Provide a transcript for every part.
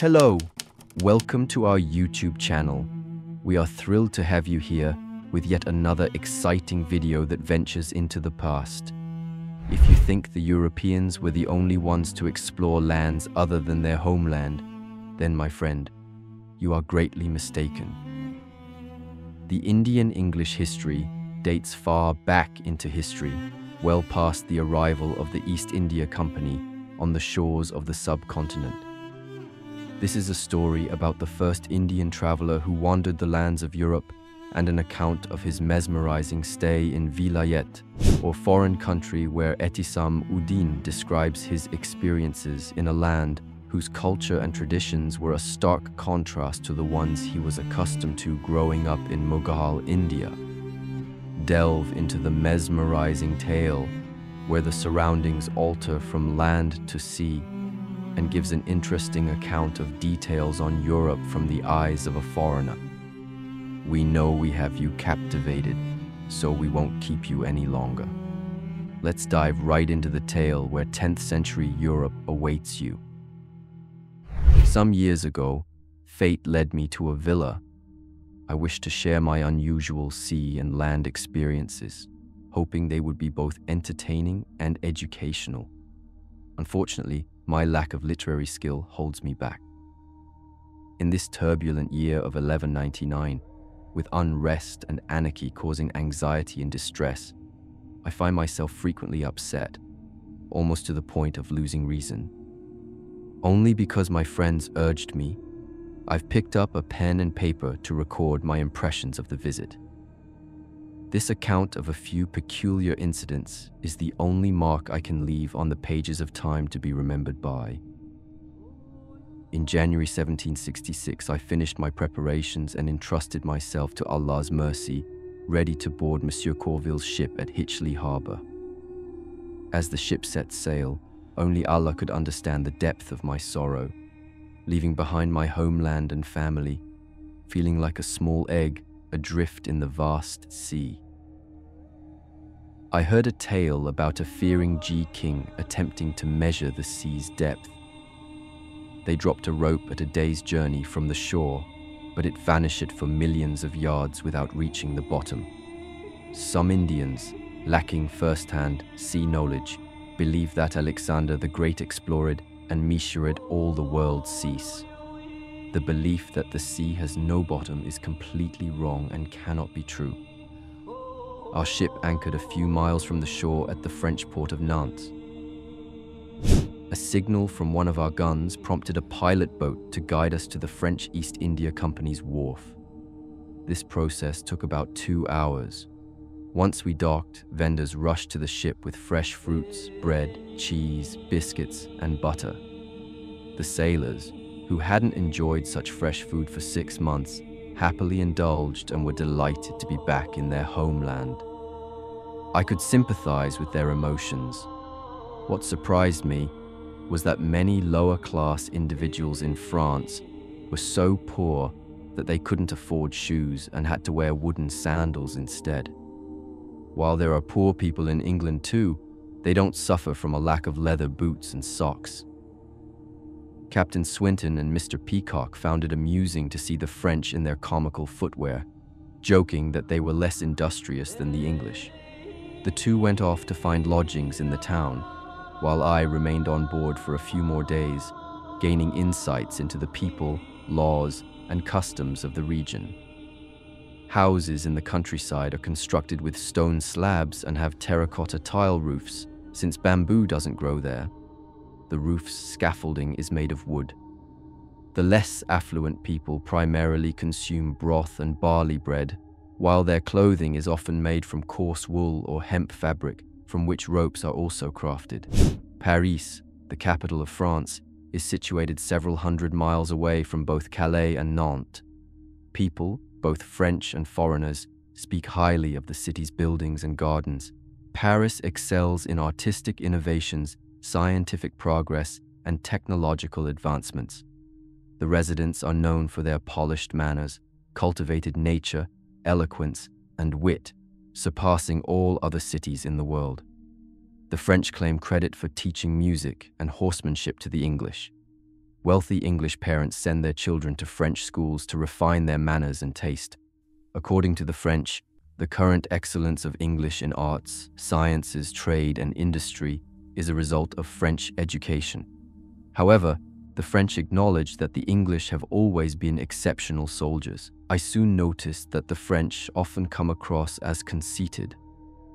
Hello, welcome to our YouTube channel. We are thrilled to have you here with yet another exciting video that ventures into the past. If you think the Europeans were the only ones to explore lands other than their homeland, then my friend, you are greatly mistaken. The Indian English history dates far back into history, well past the arrival of the East India Company on the shores of the subcontinent. This is a story about the first Indian traveler who wandered the lands of Europe and an account of his mesmerizing stay in Vilayet, or foreign country, where Etisam Uddin describes his experiences in a land whose culture and traditions were a stark contrast to the ones he was accustomed to growing up in Mughal India. Delve into the mesmerizing tale, where the surroundings alter from land to sea, and gives an interesting account of details on Europe from the eyes of a foreigner. We know we have you captivated, so we won't keep you any longer. Let's dive right into the tale where 10th century Europe awaits you. Some years ago, fate led me to a villa. I wished to share my unusual sea and land experiences, hoping they would be both entertaining and educational. Unfortunately, my lack of literary skill holds me back. In this turbulent year of 1199, with unrest and anarchy causing anxiety and distress, I find myself frequently upset, almost to the point of losing reason. Only because my friends urged me, I've picked up a pen and paper to record my impressions of the visit. This account of a few peculiar incidents is the only mark I can leave on the pages of time to be remembered by. In January 1766, I finished my preparations and entrusted myself to Allah's mercy, ready to board Monsieur Corville's ship at Hitchley Harbour. As the ship set sail, only Allah could understand the depth of my sorrow, leaving behind my homeland and family, feeling like a small egg adrift in the vast sea. I heard a tale about a fearing king attempting to measure the sea's depth. They dropped a rope at a day's journey from the shore, but it vanished for millions of yards without reaching the bottom. Some Indians, lacking first-hand sea knowledge, believe that Alexander the Great explored and measured all the world's seas. The belief that the sea has no bottom is completely wrong and cannot be true. Our ship anchored a few miles from the shore at the French port of Nantes. A signal from one of our guns prompted a pilot boat to guide us to the French East India Company's wharf. This process took about 2 hours. Once we docked, vendors rushed to the ship with fresh fruits, bread, cheese, biscuits, and butter. The sailors, who hadn't enjoyed such fresh food for 6 months, happily indulged and were delighted to be back in their homeland. I could sympathize with their emotions. What surprised me was that many lower-class individuals in France were so poor that they couldn't afford shoes and had to wear wooden sandals instead. While there are poor people in England too, they don't suffer from a lack of leather boots and socks. Captain Swinton and Mr. Peacock found it amusing to see the French in their comical footwear, joking that they were less industrious than the English. The two went off to find lodgings in the town, while I remained on board for a few more days, gaining insights into the people, laws, and customs of the region. Houses in the countryside are constructed with stone slabs and have terracotta tile roofs, since bamboo doesn't grow there. The roof's scaffolding is made of wood. The less affluent people primarily consume broth and barley bread, while their clothing is often made from coarse wool or hemp fabric, from which ropes are also crafted. Paris, the capital of France, is situated several hundred miles away from both Calais and Nantes. People, both French and foreigners, speak highly of the city's buildings and gardens. Paris excels in artistic innovations, scientific progress, and technological advancements. The residents are known for their polished manners, cultivated nature, eloquence, and wit, surpassing all other cities in the world. The French claim credit for teaching music and horsemanship to the English. Wealthy English parents send their children to French schools to refine their manners and taste. According to the French, the current excellence of English in arts, sciences, trade, and industry is a result of French education. However, the French acknowledge that the English have always been exceptional soldiers. I soon noticed that the French often come across as conceited,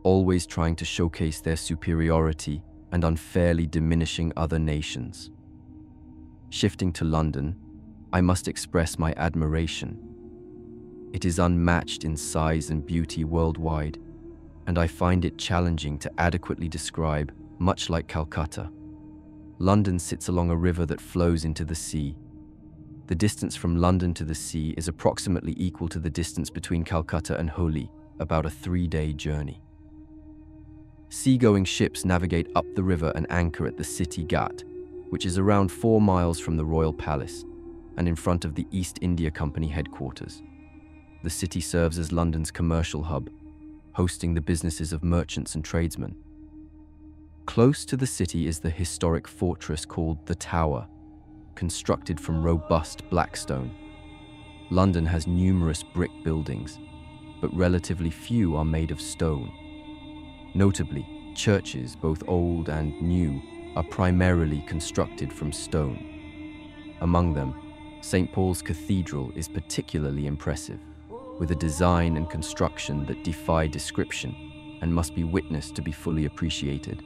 always trying to showcase their superiority and unfairly diminishing other nations. Shifting to London, I must express my admiration. It is unmatched in size and beauty worldwide, and I find it challenging to adequately describe, much like Calcutta. London sits along a river that flows into the sea. The distance from London to the sea is approximately equal to the distance between Calcutta and Holi, about a 3-day journey. Seagoing ships navigate up the river and anchor at the city Ghat, which is around 4 miles from the Royal Palace and in front of the East India Company headquarters. The city serves as London's commercial hub, hosting the businesses of merchants and tradesmen. Close to the city is the historic fortress called the Tower, constructed from robust black stone. London has numerous brick buildings, but relatively few are made of stone. Notably, churches, both old and new, are primarily constructed from stone. Among them, St. Paul's Cathedral is particularly impressive, with a design and construction that defy description and must be witnessed to be fully appreciated.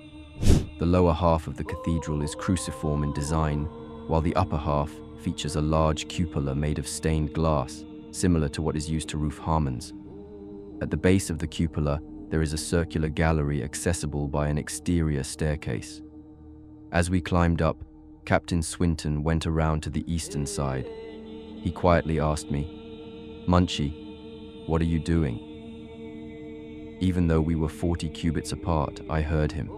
The lower half of the cathedral is cruciform in design, while the upper half features a large cupola made of stained glass, similar to what is used to roof Harmons. At the base of the cupola, there is a circular gallery accessible by an exterior staircase. As we climbed up, Captain Swinton went around to the eastern side. He quietly asked me, "Munchie, what are you doing?" Even though we were 40 cubits apart, I heard him.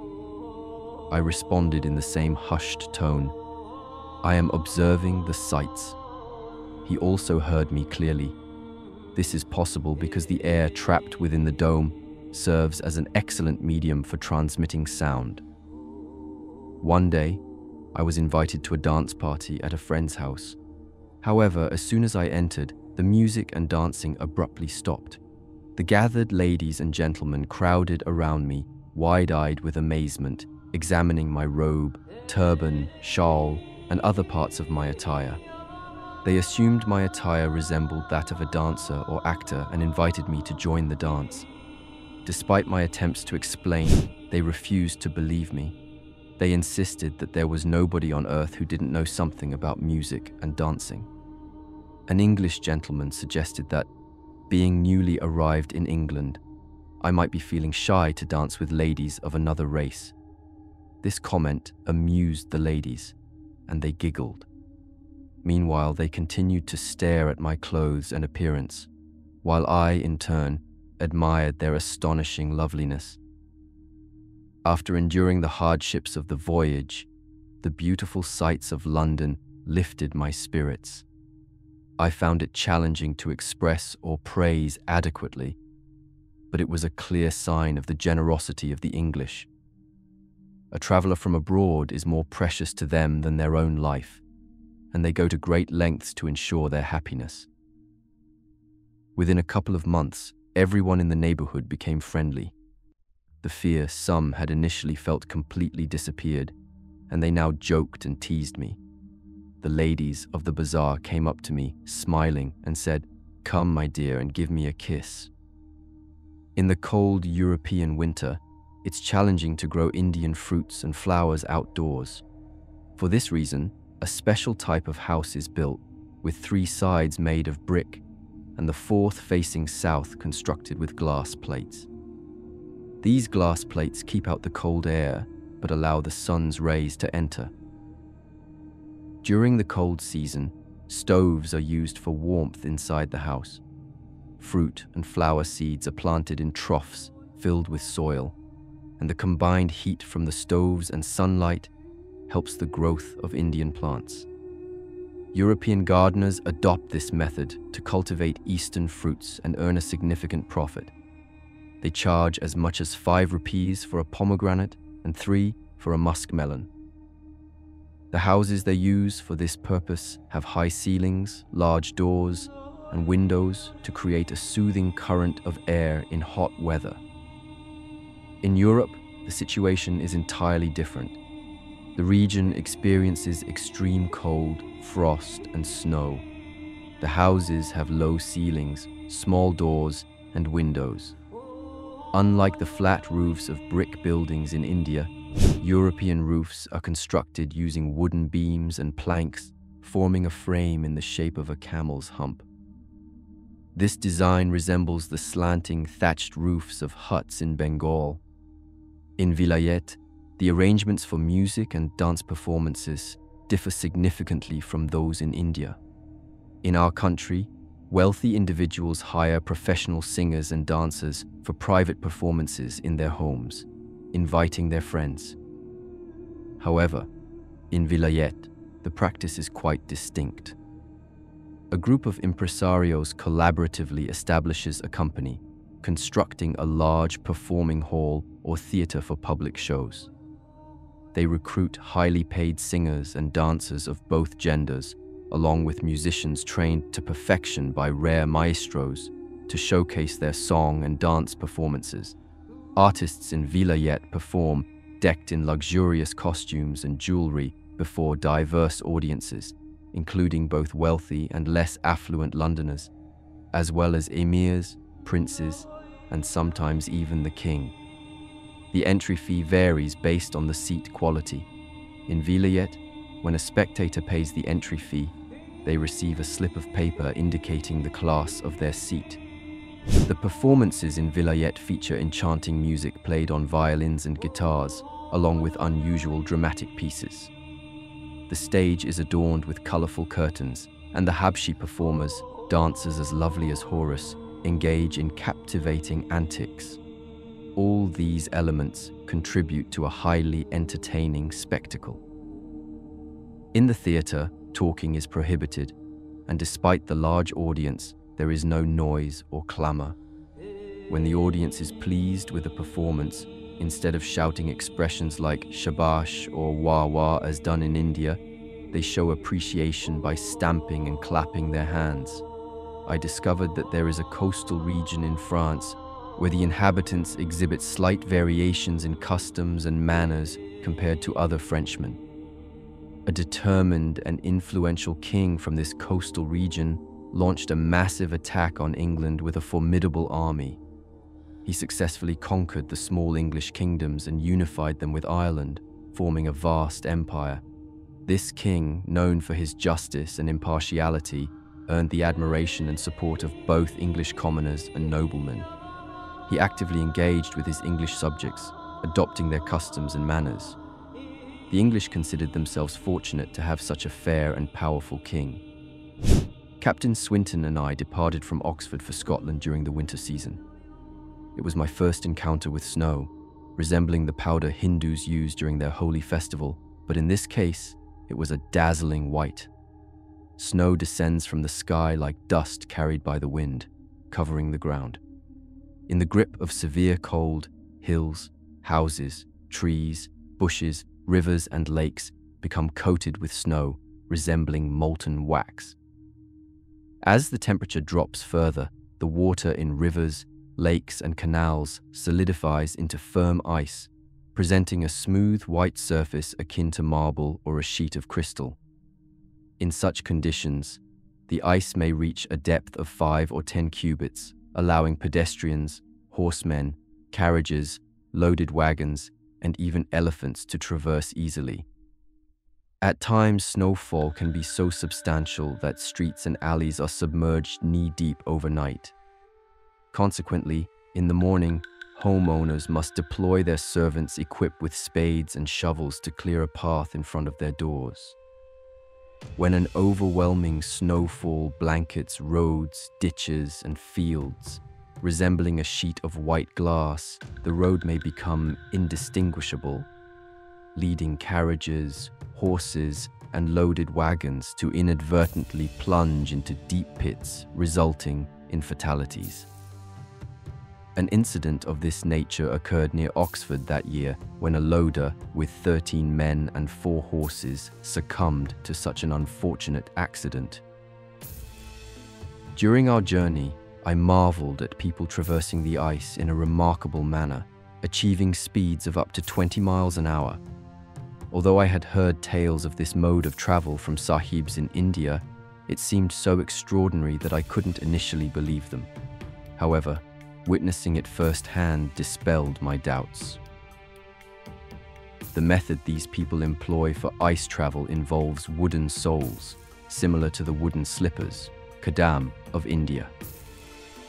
I responded in the same hushed tone, "I am observing the sights." He also heard me clearly. This is possible because the air trapped within the dome serves as an excellent medium for transmitting sound. One day, I was invited to a dance party at a friend's house. However, as soon as I entered, the music and dancing abruptly stopped. The gathered ladies and gentlemen crowded around me, wide-eyed with amazement, examining my robe, turban, shawl, and other parts of my attire. They assumed my attire resembled that of a dancer or actor and invited me to join the dance. Despite my attempts to explain, they refused to believe me. They insisted that there was nobody on earth who didn't know something about music and dancing. An English gentleman suggested that, being newly arrived in England, I might be feeling shy to dance with ladies of another race. This comment amused the ladies, and they giggled. Meanwhile, they continued to stare at my clothes and appearance, while I, in turn, admired their astonishing loveliness. After enduring the hardships of the voyage, the beautiful sights of London lifted my spirits. I found it challenging to express or praise adequately, but it was a clear sign of the generosity of the English. A traveler from abroad is more precious to them than their own life, and they go to great lengths to ensure their happiness. Within a couple of months, everyone in the neighborhood became friendly. The fear some had initially felt completely disappeared, and they now joked and teased me. The ladies of the bazaar came up to me, smiling, and said, "Come, my dear, and give me a kiss." In the cold European winter, it's challenging to grow Indian fruits and flowers outdoors. For this reason, a special type of house is built, with 3 sides made of brick, and the 4th facing south constructed with glass plates. These glass plates keep out the cold air, but allow the sun's rays to enter. During the cold season, stoves are used for warmth inside the house. Fruit and flower seeds are planted in troughs filled with soil, and the combined heat from the stoves and sunlight helps the growth of Indian plants. European gardeners adopt this method to cultivate Eastern fruits and earn a significant profit. They charge as much as 5 rupees for a pomegranate and 3 for a muskmelon. The houses they use for this purpose have high ceilings, large doors, and windows to create a soothing current of air in hot weather. In Europe, the situation is entirely different. The region experiences extreme cold, frost, and snow. The houses have low ceilings, small doors, and windows. Unlike the flat roofs of brick buildings in India, European roofs are constructed using wooden beams and planks, forming a frame in the shape of a camel's hump. This design resembles the slanting thatched roofs of huts in Bengal. In Vilayet, the arrangements for music and dance performances differ significantly from those in India. In our country, wealthy individuals hire professional singers and dancers for private performances in their homes, inviting their friends. However, in Vilayet, the practice is quite distinct. A group of impresarios collaboratively establishes a company, constructing a large performing hall or theater for public shows. They recruit highly paid singers and dancers of both genders, along with musicians trained to perfection by rare maestros, to showcase their song and dance performances. Artists in Vilayet perform, decked in luxurious costumes and jewelry, before diverse audiences, including both wealthy and less affluent Londoners, as well as emirs, princes, and sometimes even the king. The entry fee varies based on the seat quality. In Vilayet, when a spectator pays the entry fee, they receive a slip of paper indicating the class of their seat. The performances in Vilayet feature enchanting music played on violins and guitars, along with unusual dramatic pieces. The stage is adorned with colorful curtains, and the Habshi performers, dancers as lovely as Horus, engage in captivating antics. All these elements contribute to a highly entertaining spectacle. In the theater, talking is prohibited, and despite the large audience, there is no noise or clamor. When the audience is pleased with a performance, instead of shouting expressions like shabash or wah wah as done in India, they show appreciation by stamping and clapping their hands. I discovered that there is a coastal region in France where the inhabitants exhibit slight variations in customs and manners compared to other Frenchmen. A determined and influential king from this coastal region launched a massive attack on England with a formidable army. He successfully conquered the small English kingdoms and unified them with Ireland, forming a vast empire. This king, known for his justice and impartiality, earned the admiration and support of both English commoners and noblemen. He actively engaged with his English subjects, adopting their customs and manners. The English considered themselves fortunate to have such a fair and powerful king. Captain Swinton and I departed from Oxford for Scotland during the winter season. It was my first encounter with snow, resembling the powder Hindus use during their holy festival, but in this case, it was a dazzling white. Snow descends from the sky like dust carried by the wind, covering the ground. In the grip of severe cold, hills, houses, trees, bushes, rivers, and lakes become coated with snow, resembling molten wax. As the temperature drops further, the water in rivers, lakes, and canals solidifies into firm ice, presenting a smooth white surface akin to marble or a sheet of crystal. In such conditions, the ice may reach a depth of 5 or 10 cubits, allowing pedestrians, horsemen, carriages, loaded wagons, and even elephants to traverse easily. At times, snowfall can be so substantial that streets and alleys are submerged knee-deep overnight. Consequently, in the morning, homeowners must deploy their servants equipped with spades and shovels to clear a path in front of their doors. When an overwhelming snowfall blankets roads, ditches, and fields, resembling a sheet of white glass, the road may become indistinguishable, leading carriages, horses, and loaded wagons to inadvertently plunge into deep pits, resulting in fatalities. An incident of this nature occurred near Oxford that year when a loader with 13 men and 4 horses succumbed to such an unfortunate accident. During our journey, I marveled at people traversing the ice in a remarkable manner, achieving speeds of up to 20 miles an hour. Although I had heard tales of this mode of travel from sahibs in India, it seemed so extraordinary that I couldn't initially believe them. However, witnessing it firsthand dispelled my doubts. The method these people employ for ice travel involves wooden soles, similar to the wooden slippers, kadam, of India.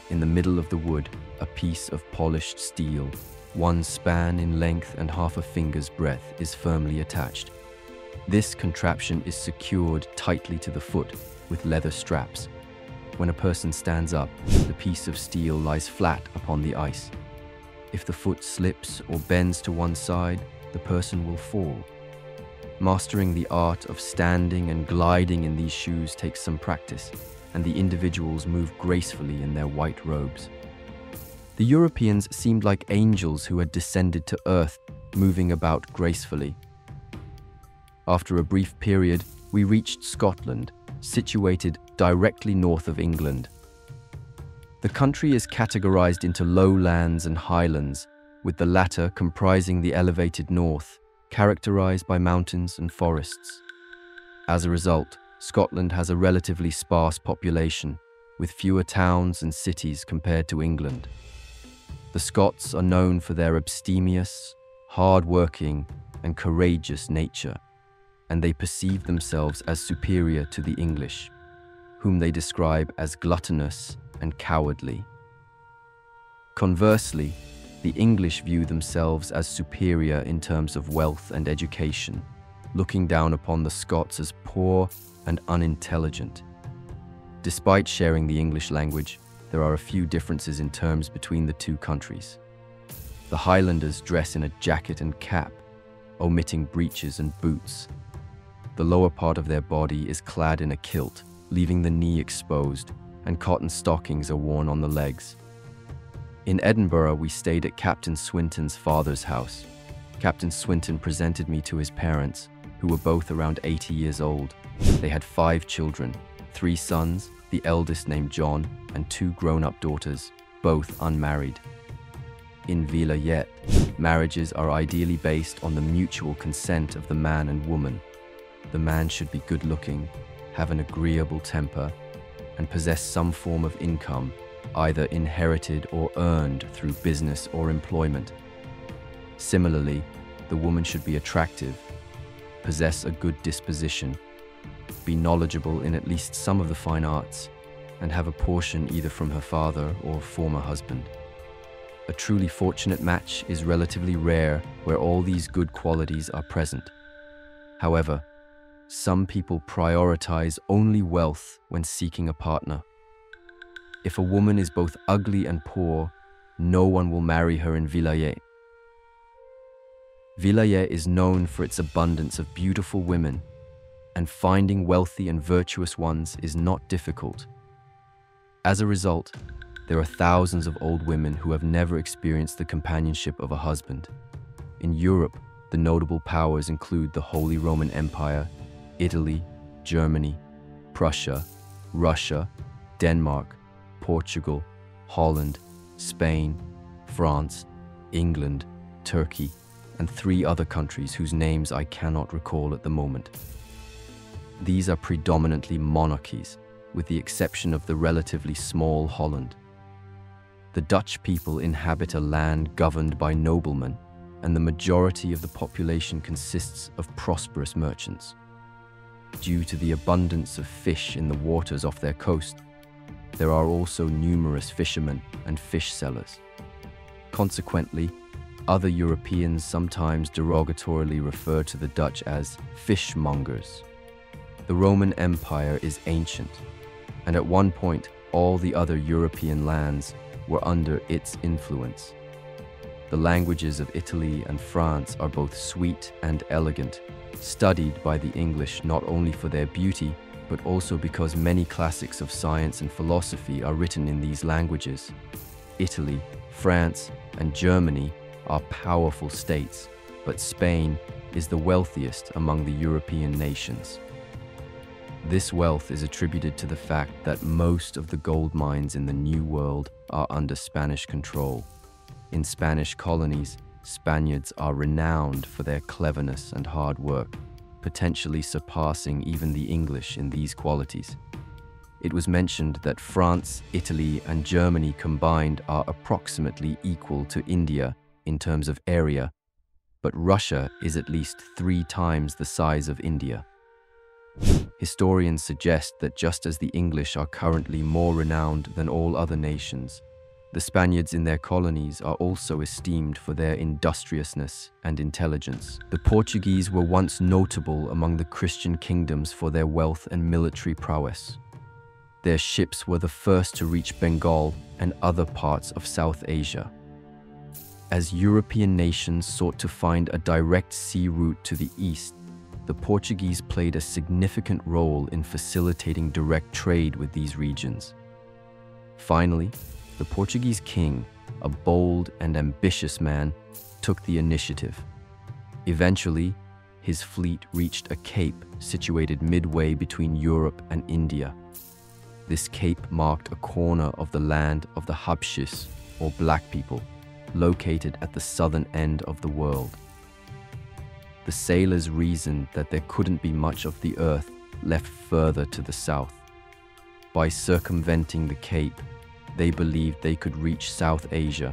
In the middle of the wood, a piece of polished steel, 1 span in length and half a finger's breadth, is firmly attached. This contraption is secured tightly to the foot with leather straps. When a person stands up, the piece of steel lies flat upon the ice. If the foot slips or bends to one side, the person will fall. Mastering the art of standing and gliding in these shoes takes some practice, and the individuals move gracefully in their white robes. The Europeans seemed like angels who had descended to earth, moving about gracefully. After a brief period, we reached Scotland, situated directly north of England. The country is categorized into lowlands and highlands, with the latter comprising the elevated north, characterized by mountains and forests. As a result, Scotland has a relatively sparse population, with fewer towns and cities compared to England. The Scots are known for their abstemious, hard-working, and courageous nature, and they perceive themselves as superior to the English, whom they describe as gluttonous and cowardly. Conversely, the English view themselves as superior in terms of wealth and education, looking down upon the Scots as poor and unintelligent. Despite sharing the English language, there are a few differences in terms between the two countries. The Highlanders dress in a jacket and cap, omitting breeches and boots. The lower part of their body is clad in a kilt, leaving the knee exposed, and cotton stockings are worn on the legs. In Edinburgh, we stayed at Captain Swinton's father's house. Captain Swinton presented me to his parents, who were both around 80 years old. They had 5 children, 3 sons, the eldest named John, and 2 grown-up daughters, both unmarried. In Vilayet, marriages are ideally based on the mutual consent of the man and woman. The man should be good-looking, have an agreeable temper, and possess some form of income, either inherited or earned through business or employment. Similarly, the woman should be attractive, possess a good disposition, be knowledgeable in at least some of the fine arts, and have a portion either from her father or former husband. A truly fortunate match is relatively rare where all these good qualities are present. However, some people prioritize only wealth when seeking a partner. If a woman is both ugly and poor, no one will marry her in Vilayet. Vilayet is known for its abundance of beautiful women, and finding wealthy and virtuous ones is not difficult. As a result, there are thousands of old women who have never experienced the companionship of a husband. In Europe, the notable powers include the Holy Roman Empire, Italy, Germany, Prussia, Russia, Denmark, Portugal, Holland, Spain, France, England, Turkey, and 3 other countries whose names I cannot recall at the moment. These are predominantly monarchies, with the exception of the relatively small Holland. The Dutch people inhabit a land governed by noblemen, and the majority of the population consists of prosperous merchants. Due to the abundance of fish in the waters off their coast, there are also numerous fishermen and fish sellers. Consequently, other Europeans sometimes derogatorily refer to the Dutch as fishmongers. The Roman Empire is ancient, and at one point all the other European lands were under its influence. The languages of Italy and France are both sweet and elegant, studied by the English not only for their beauty, but also because many classics of science and philosophy are written in these languages. Italy, France, and Germany are powerful states, but Spain is the wealthiest among the European nations. This wealth is attributed to the fact that most of the gold mines in the New World are under Spanish control. In Spanish colonies, Spaniards are renowned for their cleverness and hard work, potentially surpassing even the English in these qualities. It was mentioned that France, Italy, and Germany combined are approximately equal to India in terms of area, but Russia is at least 3 times the size of India. Historians suggest that just as the English are currently more renowned than all other nations, the Spaniards in their colonies are also esteemed for their industriousness and intelligence. The Portuguese were once notable among the Christian kingdoms for their wealth and military prowess. Their ships were the first to reach Bengal and other parts of South Asia. As European nations sought to find a direct sea route to the east, the Portuguese played a significant role in facilitating direct trade with these regions. Finally, the Portuguese king, a bold and ambitious man, took the initiative. Eventually, his fleet reached a cape situated midway between Europe and India. This cape marked a corner of the land of the Habshis, or black people, located at the southern end of the world. The sailors reasoned that there couldn't be much of the earth left further to the south. By circumventing the cape, they believed they could reach South Asia.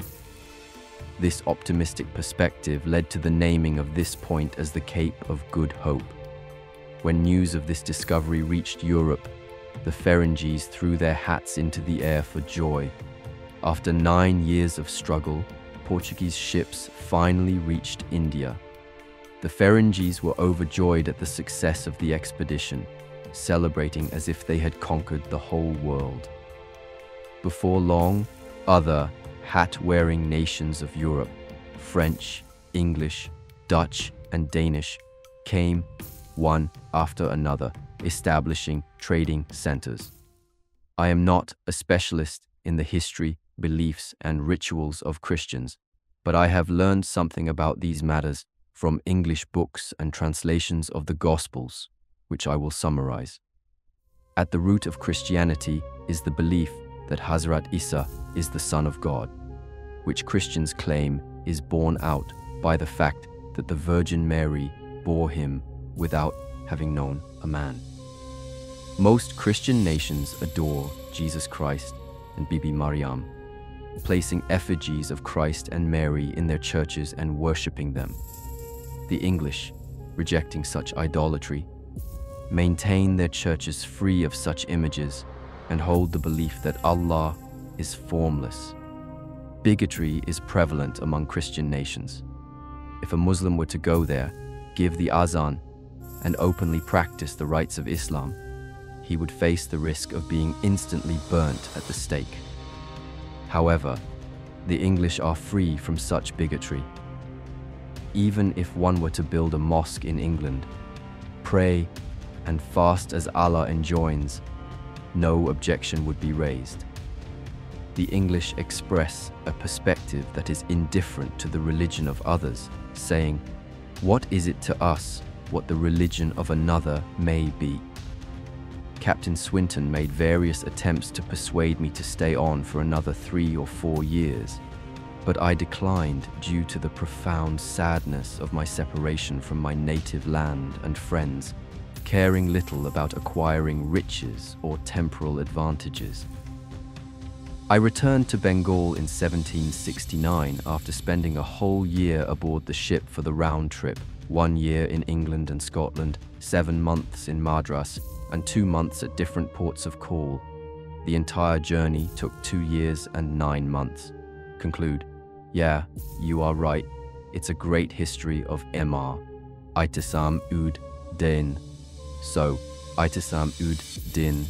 This optimistic perspective led to the naming of this point as the Cape of Good Hope. When news of this discovery reached Europe, the Ferengis threw their hats into the air for joy. After 9 years of struggle, Portuguese ships finally reached India. The Ferengis were overjoyed at the success of the expedition, celebrating as if they had conquered the whole world. Before long, other hat-wearing nations of Europe, French, English, Dutch, and Danish, came one after another, establishing trading centers. I am not a specialist in the history, beliefs, and rituals of Christians, but I have learned something about these matters from English books and translations of the Gospels, which I will summarize. At the root of Christianity is the belief that Hazrat Isa is the Son of God, which Christians claim is borne out by the fact that the Virgin Mary bore him without having known a man. Most Christian nations adore Jesus Christ and Bibi Maryam, placing effigies of Christ and Mary in their churches and worshipping them. The English, rejecting such idolatry, maintain their churches free of such images and hold the belief that Allah is formless. Bigotry is prevalent among Christian nations. If a Muslim were to go there, give the azan, and openly practice the rites of Islam, he would face the risk of being instantly burnt at the stake. However, the English are free from such bigotry. Even if one were to build a mosque in England, pray and fast as Allah enjoins, no objection would be raised. The English express a perspective that is indifferent to the religion of others, saying, "What is it to us what the religion of another may be?" Captain Swinton made various attempts to persuade me to stay on for another 3 or 4 years, but I declined due to the profound sadness of my separation from my native land and friends, caring little about acquiring riches or temporal advantages. I returned to Bengal in 1769 after spending a whole year aboard the ship for the round trip, 1 year in England and Scotland, 7 months in Madras, and 2 months at different ports of call. The entire journey took 2 years and 9 months. Conclude, yeah, you are right. It's a great history of Emar. Itisam ud din. So, Itisam ud din.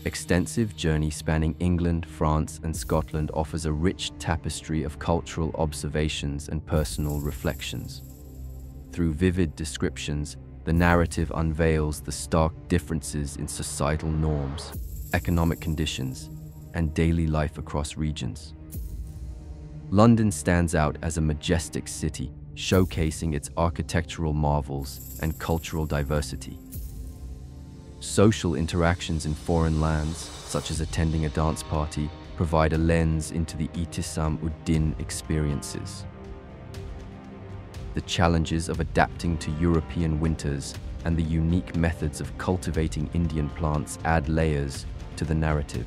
Extensive journey spanning England, France, and Scotland offers a rich tapestry of cultural observations and personal reflections. Through vivid descriptions, the narrative unveils the stark differences in societal norms, economic conditions, and daily life across regions. London stands out as a majestic city, showcasing its architectural marvels and cultural diversity. Social interactions in foreign lands, such as attending a dance party, provide a lens into the Itisam-ud-Din experiences. The challenges of adapting to European winters and the unique methods of cultivating Indian plants add layers to the narrative.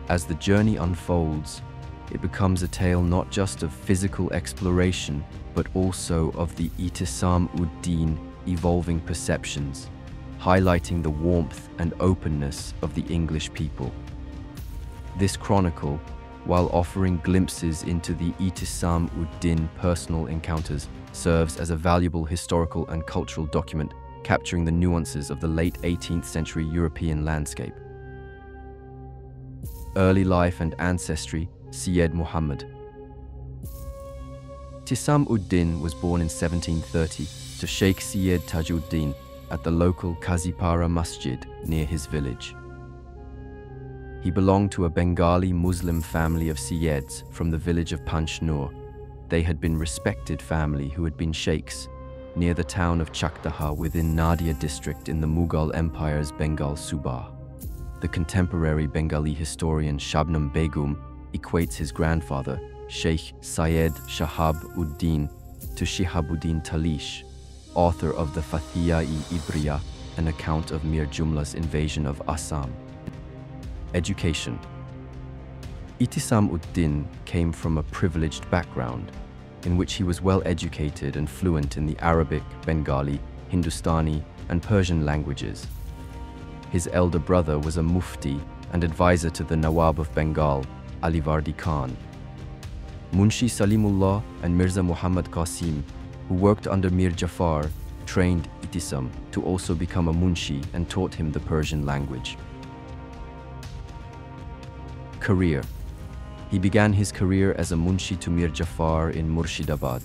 As the journey unfolds, it becomes a tale not just of physical exploration, but also of the Itisam-ud-Din evolving perceptions, highlighting the warmth and openness of the English people. This chronicle, while offering glimpses into the Itisam-ud-Din personal encounters, serves as a valuable historical and cultural document capturing the nuances of the late 18th century European landscape. Early life and ancestry, Syed Muhammad. Itisam-ud-Din was born in 1730 to Sheikh Syed Tajuddin at the local Kazipara Masjid near his village. He belonged to a Bengali Muslim family of Syeds from the village of Panchnur. They had been respected family who had been sheikhs near the town of Chakdaha within Nadia district in the Mughal Empire's Bengal Subah. The contemporary Bengali historian Shabnam Begum equates his grandfather, Sheikh Syed Shahab-ud-Din, to Shihabuddin Talish, author of the Fathiya-i-Ibriya, an account of Mir Jumla's invasion of Assam. Education. Itisam-ud-Din came from a privileged background, in which he was well educated and fluent in the Arabic, Bengali, Hindustani, and Persian languages. His elder brother was a mufti and advisor to the Nawab of Bengal, Alivardi Khan. Munshi Salimullah and Mirza Muhammad Qasim, who worked under Mir Jafar, trained Itisam to also become a munshi and taught him the Persian language. Career. He began his career as a munshi to Mir Jafar in Murshidabad.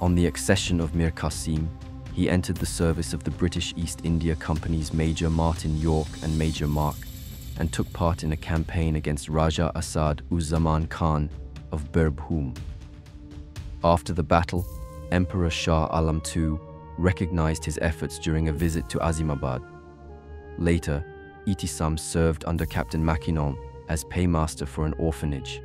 On the accession of Mir Qasim, he entered the service of the British East India Company's Major Martin York and Major Mark, and took part in a campaign against Raja Asad-uz-Zaman Khan of Birbhum. After the battle, Emperor Shah Alam II recognized his efforts during a visit to Azimabad. Later, Itisam served under Captain Makinon as paymaster for an orphanage.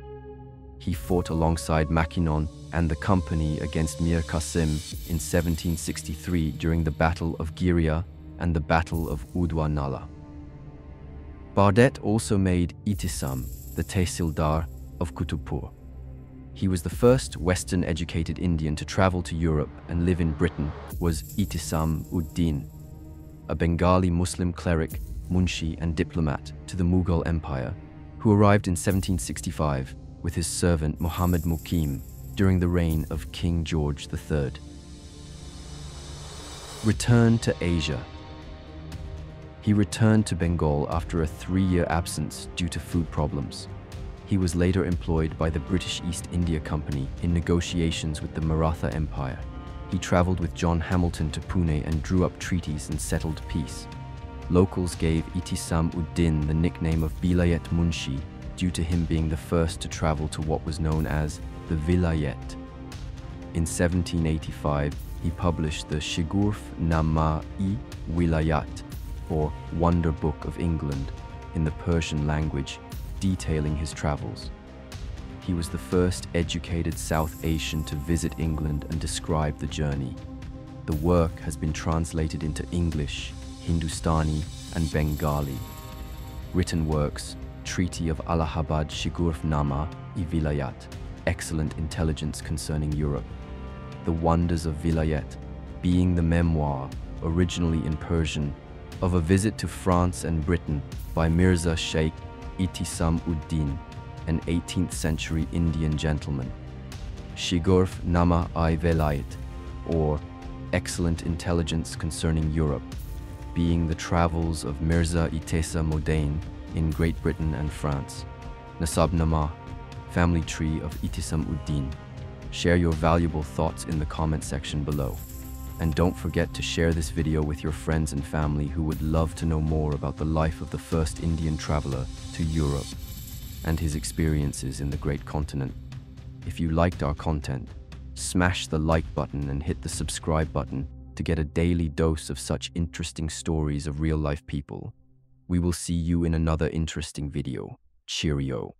He fought alongside Makinon and the company against Mir Qasim in 1763 during the Battle of Giria and the Battle of Udwa Nala. Bardet also made Itisam the Tehsildar of Kutubpur. He was the first Western-educated Indian to travel to Europe and live in Britain was Itisam-ud-Din, a Bengali Muslim cleric, munshi and diplomat to the Mughal Empire, who arrived in 1765 with his servant Muhammad Mukim during the reign of King George III. Return to Asia. He returned to Bengal after a 3-year absence due to food problems. He was later employed by the British East India Company in negotiations with the Maratha Empire. He traveled with John Hamilton to Pune and drew up treaties and settled peace. Locals gave Itisam-ud-Din the nickname of Bilayat Munshi due to him being the first to travel to what was known as the Vilayet. In 1785, he published the Shigurf-nama-i Wilayat, or Wonder Book of England, in the Persian language, detailing his travels. He was the first educated South Asian to visit England and describe the journey. The work has been translated into English, Hindustani, and Bengali. Written works: Treaty of Allahabad Shigurf-nama-i Vilayat, Excellent Intelligence Concerning Europe. The Wonders of Vilayet, being the memoir, originally in Persian, of a visit to France and Britain by Mirza Sheikh Itisam-ud-Din, an 18th century Indian gentleman. Shigurf-nama-i Vilayat, or Excellent Intelligence Concerning Europe, being the travels of Mirza Itesa Modain in Great Britain and France. Nasab-nama, family tree of Itisam-ud-Din. Share your valuable thoughts in the comment section below. And don't forget to share this video with your friends and family who would love to know more about the life of the first Indian traveler to Europe. and his experiences in the great continent. If you liked our content, smash the like button and hit the subscribe button to get a daily dose of such interesting stories of real-life people. We will see you in another interesting video. Cheerio.